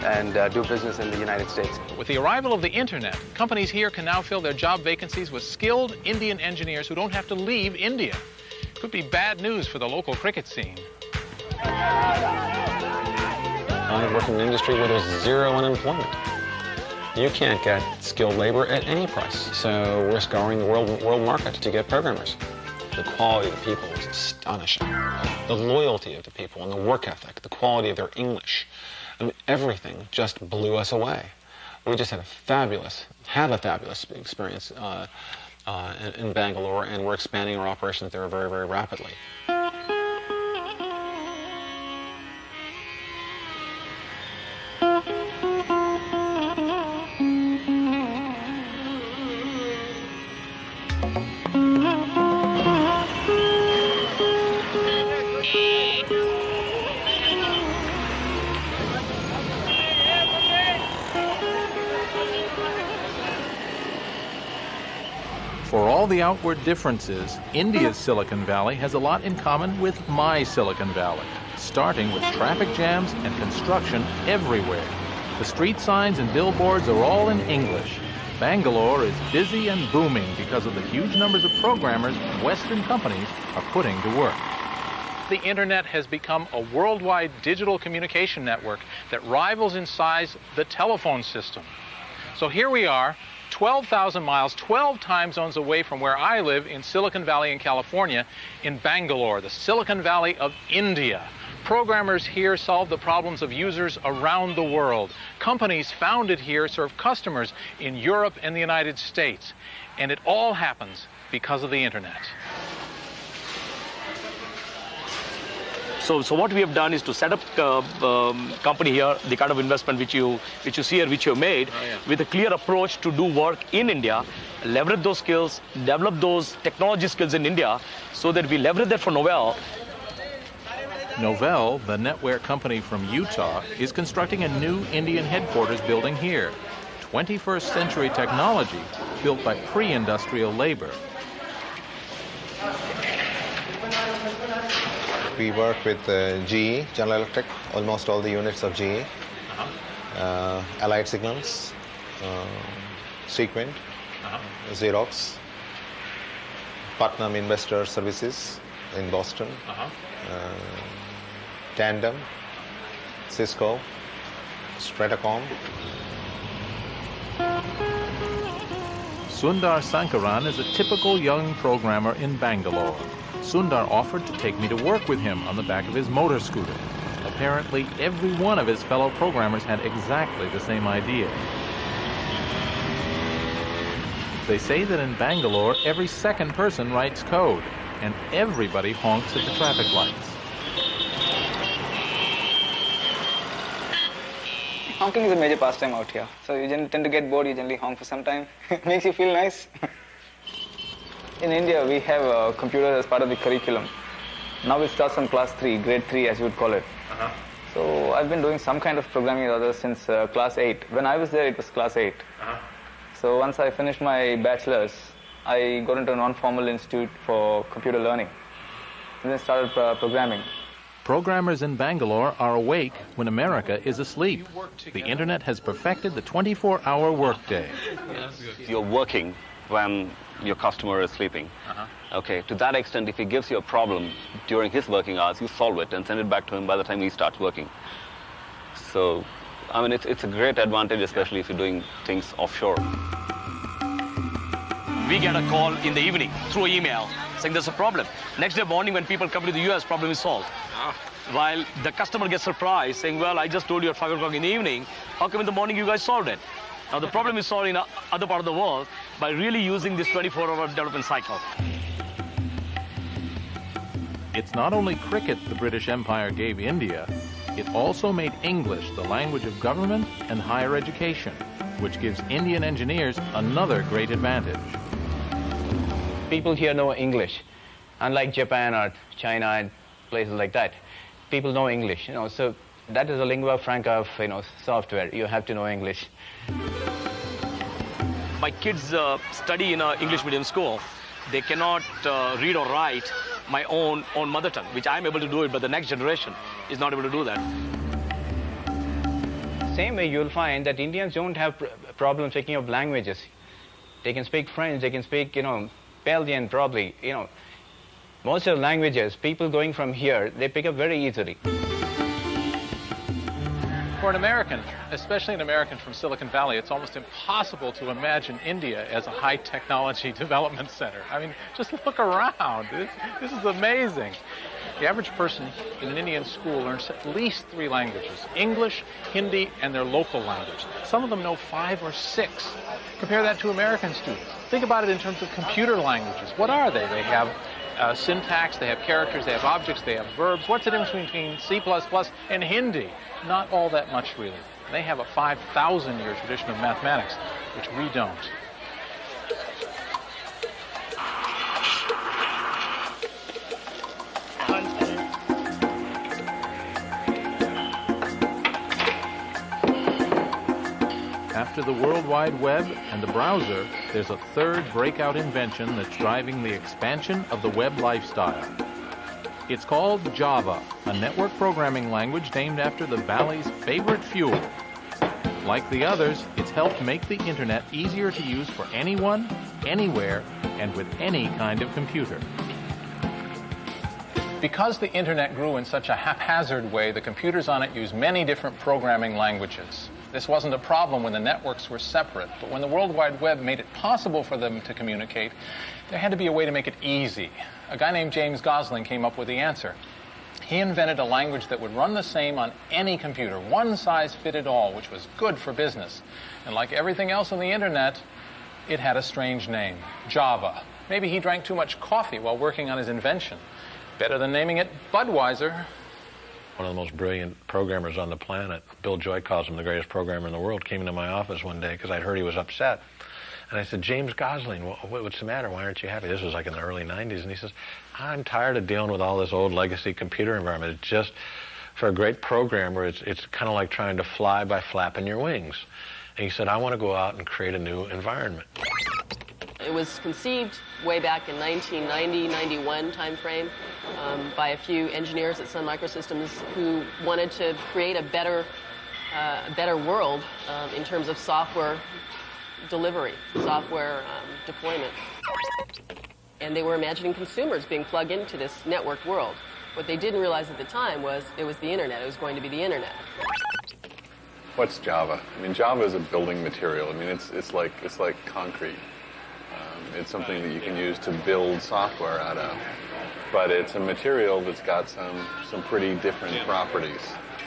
and do business in the United States. With the arrival of the internet, companies here can now fill their job vacancies with skilled Indian engineers who don't have to leave India. Could be bad news for the local cricket scene. I work in an industry where there's zero unemployment. You can't get skilled labor at any price. So we're scouring the world market to get programmers. The quality of the people is astonishing. The loyalty of the people and the work ethic, the quality of their English. I mean, everything just blew us away. We just had a fabulous experience in Bangalore, and we're expanding our operations there very, very rapidly. For all the outward differences, India's Silicon Valley has a lot in common with my Silicon Valley, starting with traffic jams and construction everywhere. The street signs and billboards are all in English. Bangalore is busy and booming because of the huge numbers of programmers Western companies are putting to work. The internet has become a worldwide digital communication network that rivals in size the telephone system. So here we are, 12,000 miles, 12 time zones away from where I live in Silicon Valley in California, in Bangalore, the Silicon Valley of India. Programmers here solve the problems of users around the world. Companies founded here serve customers in Europe and the United States. And it all happens because of the internet. So what we have done is to set up company here, the kind of investment which you see here, which you have made, with a clear approach to do work in India, leverage those skills, develop those technology skills in India, so that we leverage that for Novell. Novell, the netware company from Utah, is constructing a new Indian headquarters building here. 21st century technology built by pre-industrial labor. We work with GE, General Electric, almost all the units of GE, Allied Signals, Sequent, Xerox, Putnam Investor Services in Boston, Tandem, Cisco, Stratacom. Sundar Sankaran is a typical young programmer in Bangalore. Sundar offered to take me to work with him on the back of his motor scooter. Apparently, every one of his fellow programmers had exactly the same idea. They say that in Bangalore, every second person writes code, and everybody honks at the traffic lights. Honking is a major pastime out here. So you tend to get bored, you generally honk for some time. It makes you feel nice. In India, we have a computer as part of the curriculum. Now it starts from class 3, grade 3 as you would call it. So I've been doing some kind of programming or other since class 8. When I was there, it was class 8. So once I finished my bachelor's, I got into a non-formal institute for computer learning. And then started programming. Programmers in Bangalore are awake when America is asleep. The internet has perfected the 24-hour workday. You're working when your customer is sleeping. Okay, to that extent, if he gives you a problem during his working hours, you solve it and send it back to him by the time he starts working. So, I mean, it's a great advantage, especially if you're doing things offshore. We get a call in the evening through email saying there's a problem. Next day morning when people come to the US, problem is solved. While the customer gets surprised saying, well, I just told you at 5 o'clock in the evening, how come in the morning you guys solved it? Now the problem is solved in other part of the world by really using this 24-hour development cycle. It's not only cricket the British Empire gave India, it also made English the language of government and higher education, which gives Indian engineers another great advantage. People here know English, unlike Japan or China and places like that. People know English, so that is a lingua franca of, software. You have to know English. My kids study in an English medium school. They cannot read or write, my own mother tongue, which I'm able to do it, but the next generation is not able to do that. Same way you'll find that Indians don't have problems picking up languages. They can speak French, they can speak, Belgian probably, Most of the languages, people going from here, they pick up very easily. For an American, especially an American from Silicon Valley, it's almost impossible to imagine India as a high technology development center. I mean, just look around. This is amazing. The average person in an Indian school learns at least 3 languages: English, Hindi, and their local language. Some of them know 5 or 6. Compare that to American students. Think about it in terms of computer languages. What are they? They have syntax, they have characters, they have objects, they have verbs. What's the difference between C++ and Hindi? Not all that much, really. They have a 5,000-year tradition of mathematics, which we don't. After the World Wide Web and the browser, there's a third breakout invention that's driving the expansion of the web lifestyle. It's called Java, a network programming language named after the Valley's favorite fuel. Like the others, it's helped make the internet easier to use for anyone, anywhere, and with any kind of computer. Because the internet grew in such a haphazard way, the computers on it use many different programming languages. This wasn't a problem when the networks were separate, but when the World Wide Web made it possible for them to communicate, there had to be a way to make it easy. A guy named James Gosling came up with the answer. He invented a language that would run the same on any computer, one size fitted all, which was good for business. And like everything else on the internet, it had a strange name, Java. Maybe he drank too much coffee while working on his invention. Better than naming it Budweiser. One of the most brilliant programmers on the planet, Bill Joy calls him the greatest programmer in the world, came into my office one day because I'd heard he was upset. And I said, James Gosling, what's the matter? Why aren't you happy? This was like in the early 90s. And he says, I'm tired of dealing with all this old legacy computer environment. It's just, for a great programmer, it's kind of like trying to fly by flapping your wings. And he said, I want to go out and create a new environment. It was conceived way back in 1990-91 timeframe by a few engineers at Sun Microsystems who wanted to create a better world in terms of software delivery, software deployment. And they were imagining consumers being plugged into this networked world. What they didn't realize at the time was it was the internet. It was going to be the internet. What's Java? I mean, Java is a building material. I mean, it's like concrete. It's something that you can use to build software out of. But it's a material that's got some pretty different properties.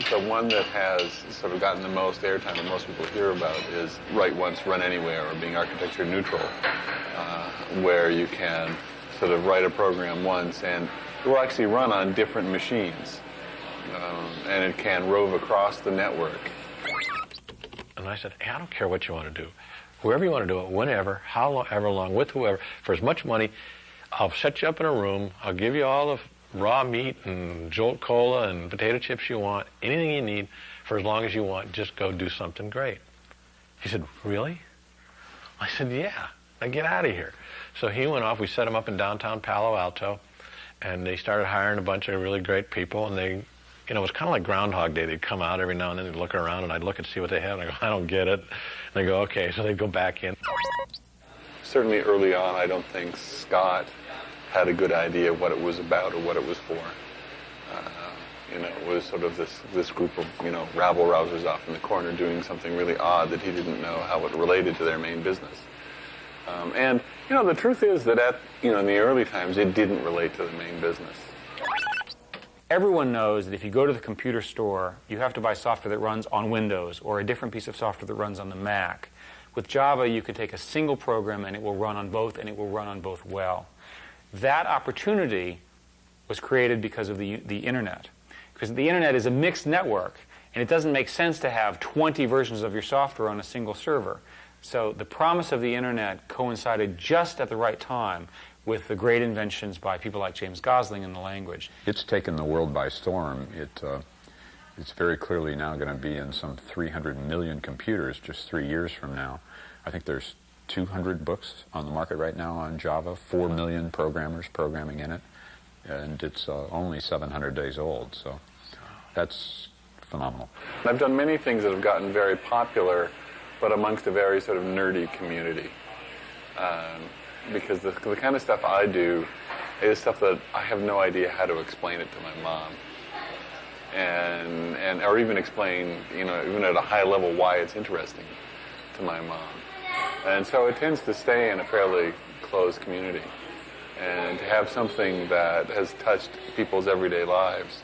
The one that has sort of gotten the most airtime and most people hear about is write once, run anywhere, or being architecture neutral, where you can sort of write a program once and it will actually run on different machines. And it can rove across the network. And I said, hey, I don't care what you want to do. Whoever you want to do it, whenever, however long, with whoever, for as much money, I'll set you up in a room, I'll give you all the raw meat and Jolt Cola and potato chips you want, anything you need, for as long as you want, just go do something great. He said, really? I said, yeah, now get out of here. So he went off, we set him up in downtown Palo Alto, and they started hiring a bunch of really great people, and they, it was kind of like Groundhog Day. They'd come out every now and then, they'd look around, and I'd look and see what they had, and I go, I don't get it. And they go, okay, so they'd go back in. Certainly early on, I don't think Scott had a good idea what it was about or what it was for. It was sort of this group of, rabble-rousers off in the corner doing something really odd that he didn't know how it related to their main business. And the truth is that in the early times, it didn't relate to the main business. Everyone knows that if you go to the computer store, you have to buy software that runs on Windows or a different piece of software that runs on the Mac. With Java, you could take a single program and it will run on both, and it will run on both well. That opportunity was created because of the internet. Because the internet is a mixed network, and it doesn't make sense to have 20 versions of your software on a single server. So the promise of the internet coincided just at the right time with the great inventions by people like James Gosling in the language. It's taken the world by storm. It's very clearly now going to be in some 300 million computers just 3 years from now. I think there's 200 books on the market right now on Java, 4 million programmers programming in it. and it's only 700 days old, so that's phenomenal. I've done many things that have gotten very popular, but amongst a very sort of nerdy community. Because the kind of stuff I do is stuff that I have no idea how to explain it to my mom. Or even explain, even at a high level, why it's interesting to my mom. And so it tends to stay in a fairly closed community. And to have something that has touched people's everyday lives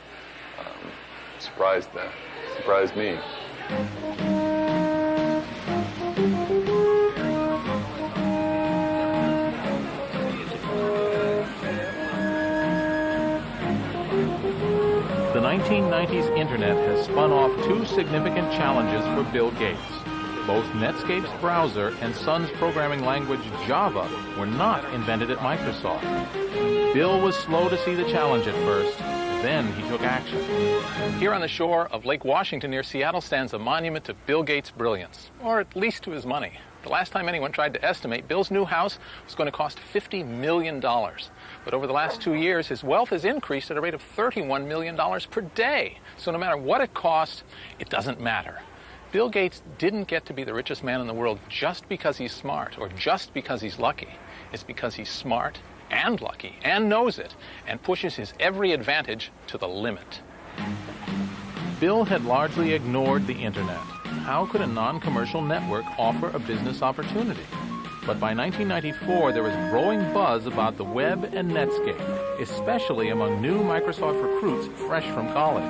surprised me. The 1990s Internet has spun off two significant challenges for Bill Gates. Both Netscape's browser and Sun's programming language Java were not invented at Microsoft. Bill was slow to see the challenge at first, then he took action. Here on the shore of Lake Washington near Seattle stands a monument to Bill Gates' brilliance, or at least to his money. The last time anyone tried to estimate, Bill's new house was going to cost $50 million. But over the last 2 years, his wealth has increased at a rate of $31 million per day. So no matter what it costs, it doesn't matter. Bill Gates didn't get to be the richest man in the world just because he's smart or just because he's lucky. It's because he's smart and lucky and knows it and pushes his every advantage to the limit. Bill had largely ignored the Internet. How could a non-commercial network offer a business opportunity? But by 1994, there was growing buzz about the web and Netscape, especially among new Microsoft recruits fresh from college.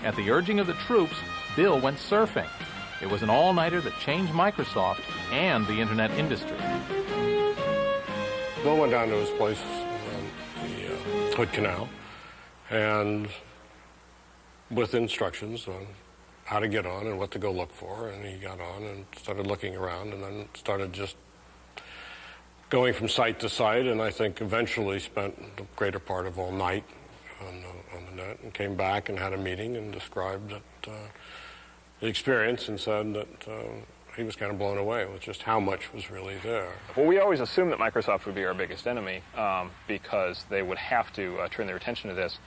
At the urging of the troops, Bill went surfing. It was an all-nighter that changed Microsoft and the Internet industry. Bill went down to his place on the Hood Canal, and with instructions on how to get on and what to go look for, and he got on and started looking around, and then started just going from site to site, and I think eventually spent the greater part of all night on the net, and came back and had a meeting and described the experience and said that he was kind of blown away with just how much was really there. Well, we always assumed that Microsoft would be our biggest enemy because they would have to turn their attention to this.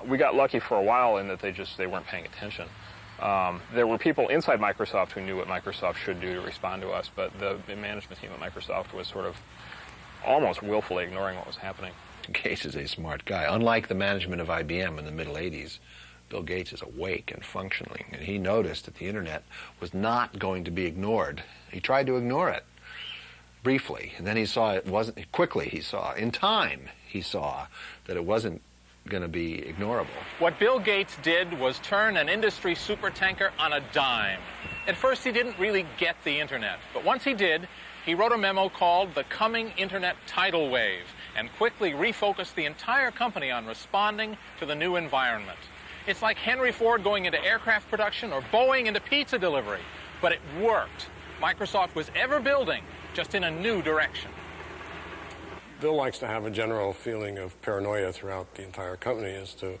We got lucky for a while in that they weren't paying attention. There were people inside Microsoft who knew what Microsoft should do to respond to us, but the management team at Microsoft was sort of almost willfully ignoring what was happening. Gates is a smart guy. Unlike the management of IBM in the middle 80s, Bill Gates is awake and functioning, and he noticed that the Internet was not going to be ignored. He tried to ignore it briefly, and then he saw it wasn't, quickly he saw, in time he saw that it wasn't going to be ignorable. What Bill Gates did was turn an industry supertanker on a dime. At first, he didn't really get the Internet, but once he did, he wrote a memo called The Coming Internet Tidal Wave and quickly refocused the entire company on responding to the new environment. It's like Henry Ford going into aircraft production or Boeing into pizza delivery, but it worked. Microsoft was ever building, just in a new direction. Bill likes to have a general feeling of paranoia throughout the entire company as to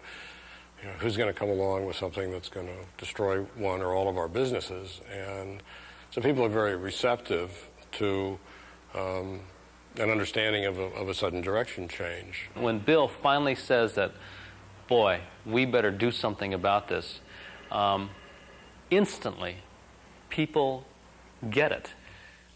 who's going to come along with something that's going to destroy one or all of our businesses. And so people are very receptive to an understanding of a sudden direction change. When Bill finally says that, boy, we better do something about this, instantly people get it.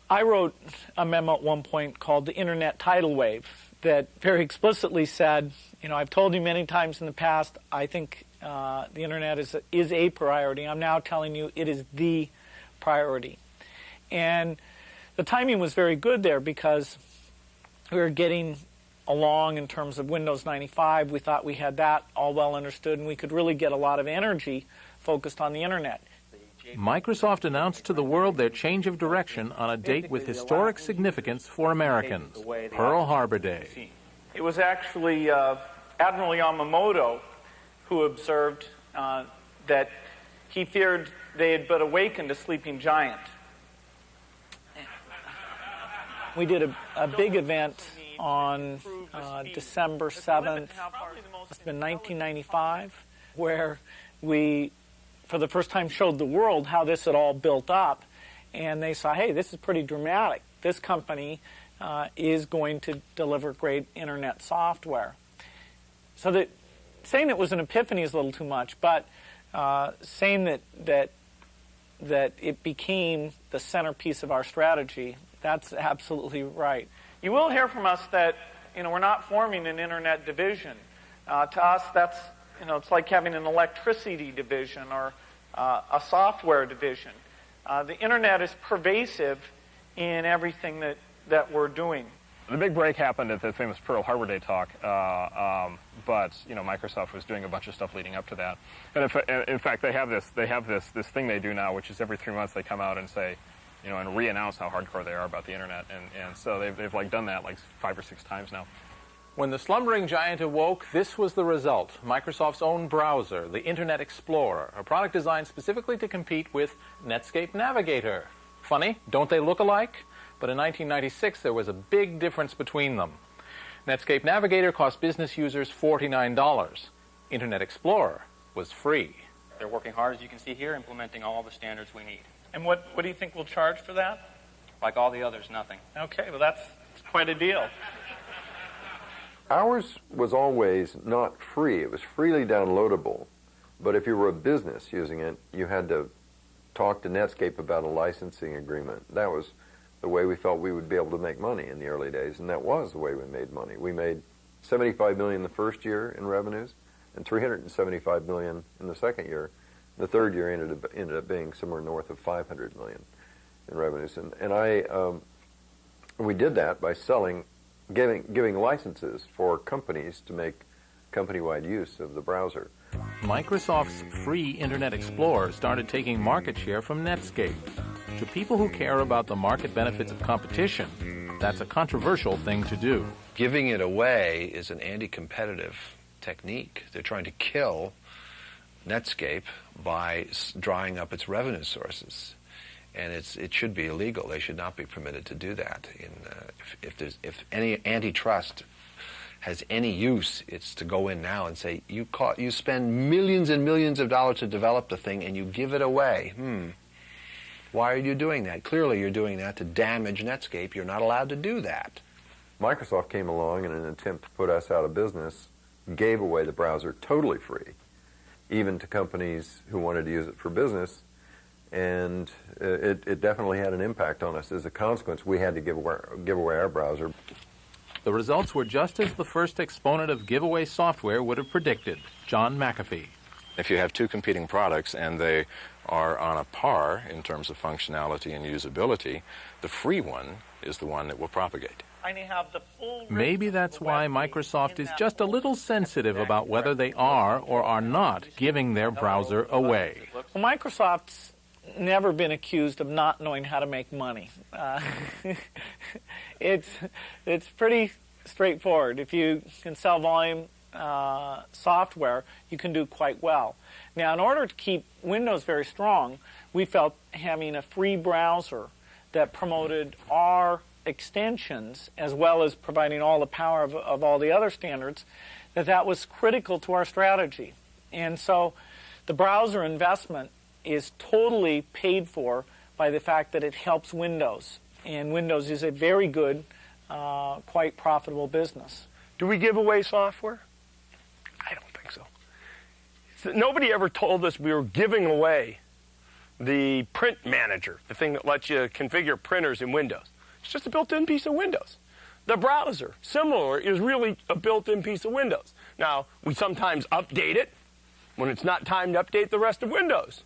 I wrote a memo at one point called the Internet Tidal Wave that very explicitly said, I've told you many times in the past, I think the Internet is a priority. I'm now telling you it is the priority. And the timing was very good there because we were getting along in terms of Windows 95. We thought we had that all well understood, and we could really get a lot of energy focused on the Internet. Microsoft announced to the world their change of direction on a date with historic significance for Americans, Pearl Harbor Day. It was actually Admiral Yamamoto who observed that he feared they had but awakened a sleeping giant. We did a big event on December 7th, it's been 1995, where we, for the first time, showed the world how this had all built up, and they saw, hey, this is pretty dramatic. This company is going to deliver great Internet software. So that saying it was an epiphany is a little too much, but saying that it became the centerpiece of our strategy, that's absolutely right. You will hear from us that we're not forming an internet division. To us, that's it's like having an electricity division or a software division. The internet is pervasive in everything that we're doing. The big break happened at the famous Pearl Harbor Day talk, but Microsoft was doing a bunch of stuff leading up to that. And in fact, they have this thing they do now, which is every 3 months they come out and say, and re-announce how hardcore they are about the internet. And so they've like done that like 5 or 6 times now. When the slumbering giant awoke, this was the result. Microsoft's own browser, the Internet Explorer, a product designed specifically to compete with Netscape Navigator. Funny, don't they look alike? But in 1996, there was a big difference between them. Netscape Navigator cost business users $49. Internet Explorer was free. They're working hard, as you can see here, implementing all the standards we need. And what do you think we'll charge for that? Like all the others, nothing. Okay, well that's quite a deal. Ours was always not free. It was freely downloadable. But if you were a business using it, you had to talk to Netscape about a licensing agreement. That was the way we felt we would be able to make money in the early days, and that was the way we made money. We made $75 million the first year in revenues and $375 million in the second year. The third year ended up being somewhere north of $500 million in revenues. And we did that by giving licenses for companies to make company-wide use of the browser. Microsoft's free Internet Explorer started taking market share from Netscape. To people who care about the market benefits of competition, that's a controversial thing to do. Giving it away is an anti-competitive technique. They're trying to kill Netscape by drying up its revenue sources. And it should be illegal. They should not be permitted to do that. If any antitrust has any use, it's to go in now and say, you spend millions and millions of dollars to develop the thing and you give it away. Why are you doing that? Clearly you're doing that to damage Netscape. You're not allowed to do that. Microsoft came along in an attempt to put us out of business, gave away the browser totally free, even to companies who wanted to use it for business. And it definitely had an impact on us. As a consequence, we had to give away our browser. The results were just as the first exponent of giveaway software would have predicted, John McAfee. If you have two competing products and they are on a par in terms of functionality and usability, the free one is the one that will propagate. Maybe that's why Microsoft is just a little sensitive about whether they are or are not giving their browser away. Well, Microsoft's never been accused of not knowing how to make money. It's pretty straightforward. If you can sell volume software, you can do quite well. Now, in order to keep Windows very strong, we felt having a free browser that promoted our extensions as well as providing all the power of all the other standards, that was critical to our strategy. And so the browser investment is totally paid for by the fact that it helps Windows. And Windows is a very good, quite profitable business. Do we give away software? I don't think so. Nobody ever told us we were giving away the print manager, the thing that lets you configure printers in Windows. It's just a built-in piece of Windows. The browser, similar, is really a built-in piece of Windows. Now, we sometimes update it when it's not time to update the rest of Windows.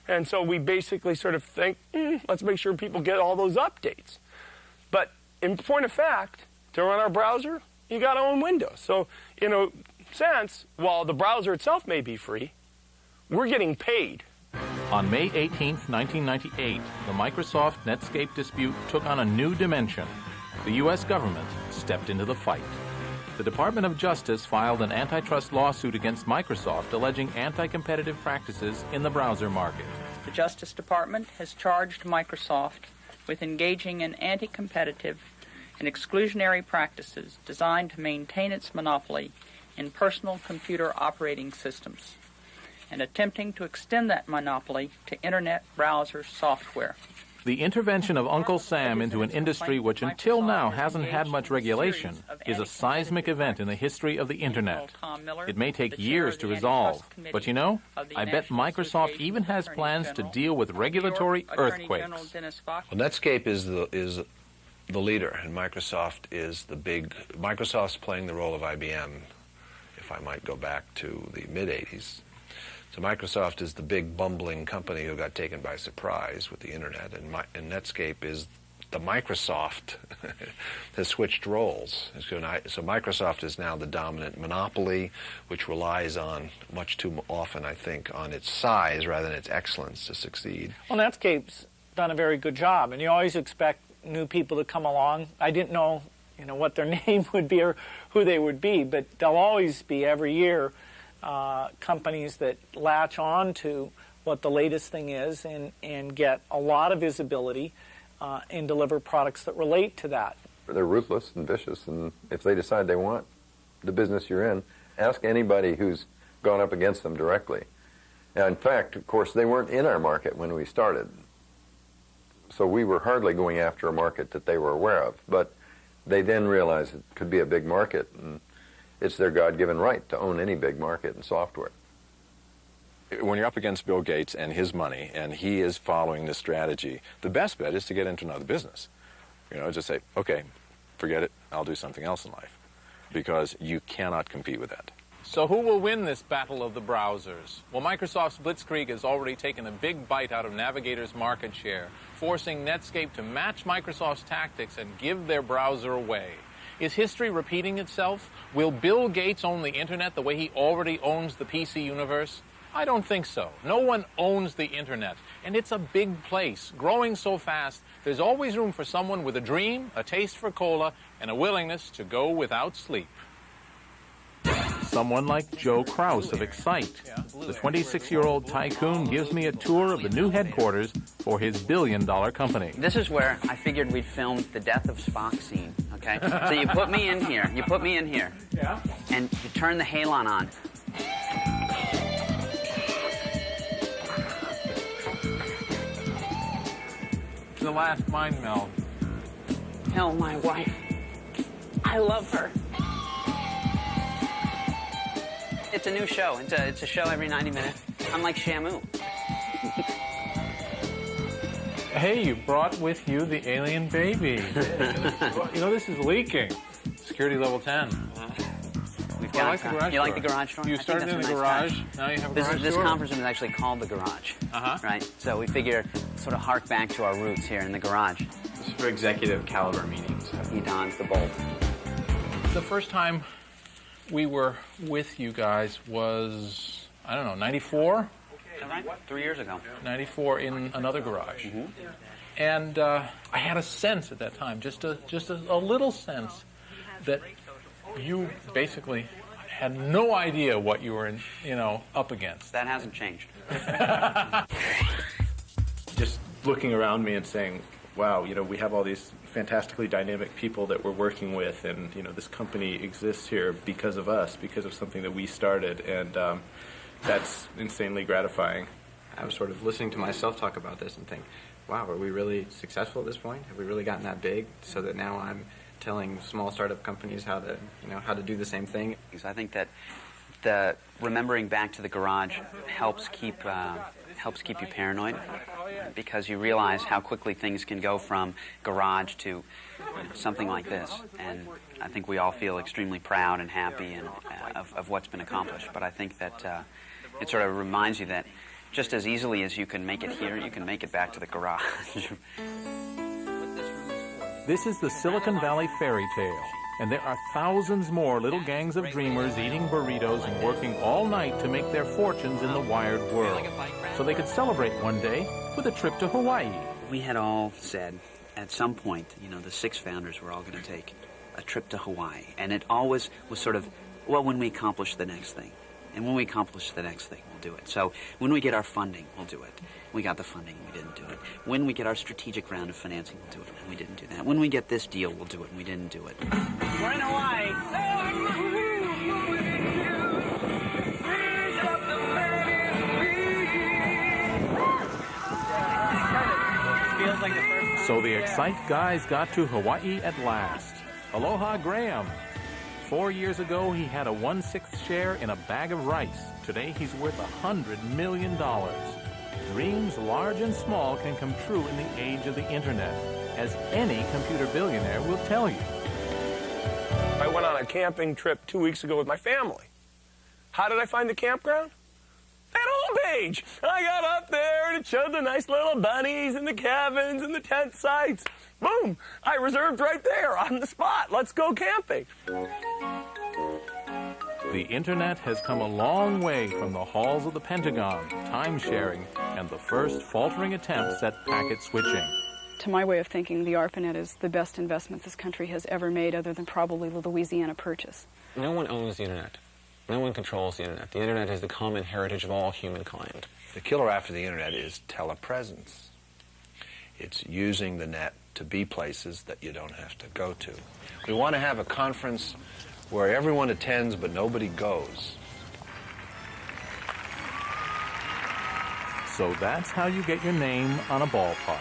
And so we basically sort of think, let's make sure people get all those updates. But in point of fact, to run our browser, you got to own Windows. So in a sense, while the browser itself may be free, we're getting paid. On May 18, 1998, the Microsoft Netscape dispute took on a new dimension. The U.S. government stepped into the fight. The Department of Justice filed an antitrust lawsuit against Microsoft alleging anti-competitive practices in the browser market. The Justice Department has charged Microsoft with engaging in anti-competitive and exclusionary practices designed to maintain its monopoly in personal computer operating systems and attempting to extend that monopoly to Internet browser software. The intervention of Uncle Sam into an industry which until now hasn't had much regulation is a seismic event in the history of the Internet. It may take years to resolve, but you know, I bet Microsoft even has plans to deal with regulatory earthquakes. Well, Netscape is the leader, and Microsoft is the big. Microsoft's playing the role of IBM, if I might go back to the mid-'80s. So Microsoft is the big bumbling company who got taken by surprise with the Internet, and Netscape is the Microsoft has switched roles. So Microsoft is now the dominant monopoly, which relies on, much too often, I think, on its size rather than its excellence to succeed. Well, Netscape's done a very good job, and you always expect new people to come along. I didn't know, what their name would be or who they would be, but there'll always be, every year, companies that latch on to what the latest thing is and get a lot of visibility and deliver products that relate to that. They're ruthless and vicious, and if they decide they want the business you're in, ask anybody who's gone up against them directly. Now, in fact, of course, they weren't in our market when we started, so we were hardly going after a market that they were aware of, but they then realized it could be a big market, and it's their God-given right to own any big market in software. When you're up against Bill Gates and his money, and he is following this strategy, the best bet is to get into another business. Just say, okay, forget it, I'll do something else in life, because you cannot compete with that. So who will win this battle of the browsers? Well, Microsoft's Blitzkrieg has already taken a big bite out of Navigator's market share, forcing Netscape to match Microsoft's tactics and give their browser away. Is history repeating itself? Will Bill Gates own the Internet the way he already owns the PC universe? I don't think so. No one owns the Internet, and it's a big place, growing so fast, there's always room for someone with a dream, a taste for cola, and a willingness to go without sleep. Someone like Joe Kraus of Excite. The 26-year-old tycoon gives me a tour of the new headquarters for his billion-dollar company. This is where I figured we'd film the death of Spock scene, okay? So you put me in here, Yeah. and you turn the halon on. The last mind meld. Tell my wife I love her. It's a new show. It's a show every 90 minutes. I'm like Shamu. Hey, you brought with you the alien baby. This is leaking. Security level 10. We've got, you like the garage door? You started in the garage, now you have a garage This door? conference room is actually called the garage, right? So we figure sort of hark back to our roots here in the garage. This is for executive caliber meetings. He dons the bolt. The first time we were with you guys was, 94? Right? 3 years ago. 94 in another garage. Mm-hmm. And I had a sense at that time, just a little sense, that you basically had no idea what you were, up against. That hasn't changed. Just looking around me and saying, wow, we have all these fantastically dynamic people that we're working with, and this company exists here because of us, because of something that we started, and that's insanely gratifying. I was sort of listening to myself talk about this and think, wow, are we really successful at this point? Have we really gotten that big so that now I'm telling small startup companies how to do the same thing? Because I think that the remembering back to the garage helps keep you paranoid, because you realize how quickly things can go from garage to something like this. And I think we all feel extremely proud and happy and of what's been accomplished. But I think that it sort of reminds you that just as easily as you can make it here, you can make it back to the garage. This is the Silicon Valley fairy tale, and there are thousands more little gangs of dreamers eating burritos and working all night to make their fortunes in the wired world, so they could celebrate one day with a trip to Hawaii. We had all said at some point, the 6 founders were all going to take a trip to Hawaii, and it always was sort of, well, when we accomplish the next thing, and when we accomplish the next thing, we'll do it. So when we get our funding, we'll do it. We got the funding, we didn't do it. When we get our strategic round of financing, we'll do it, and we didn't do that. When we get this deal, we'll do it, and we didn't do it. We're in Hawaii. Feels like the So the Excite guys got to Hawaii at last. Aloha, Graham. 4 years ago, he had a 1/6 share in a bag of rice. Today, he's worth $100 million. Dreams large and small can come true in the age of the internet, as any computer billionaire will tell you. I went on a camping trip 2 weeks ago with my family. How did I find the campground? That homepage. I got up there and it showed the nice little bunnies and the cabins and the tent sites. Boom! I reserved right there on the spot. Let's go camping. The internet has come a long way from the halls of the Pentagon, time-sharing, and the first faltering attempts at packet switching. To my way of thinking, the ARPANET is the best investment this country has ever made, other than probably the Louisiana Purchase. No one owns the internet. No one controls the internet. The internet is the common heritage of all humankind. The killer app for the internet is telepresence. It's using the net to be places that you don't have to go to. We want to have a conference where everyone attends but nobody goes. So that's how you get your name on a ballpark.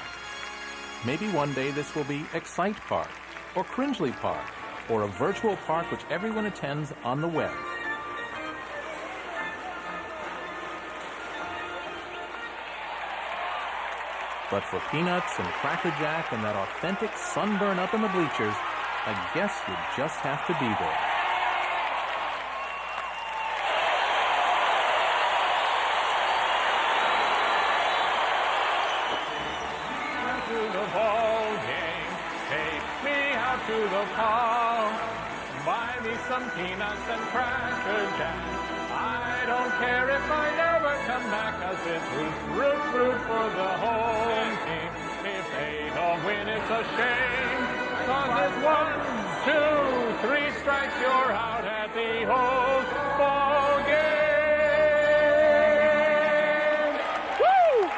Maybe one day this will be Excite Park, or Cringely Park, or a virtual park which everyone attends on the web. But for peanuts and Cracker Jack and that authentic sunburn up in the bleachers, I guess you just have to be there. To the ball game, take me out to the park. Buy me some peanuts and Cracker Jack. I don't care if I never come back, 'cause it's root for the home team. If they don't win, it's a shame, 'cause it's 1, 2, 3 strikes, you're out at the whole ball game. Woo!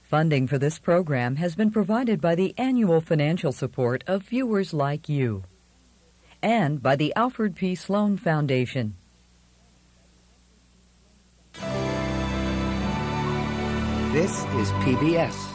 Funding for this program has been provided by the annual financial support of viewers like you and by the Alfred P. Sloan Foundation. This is PBS.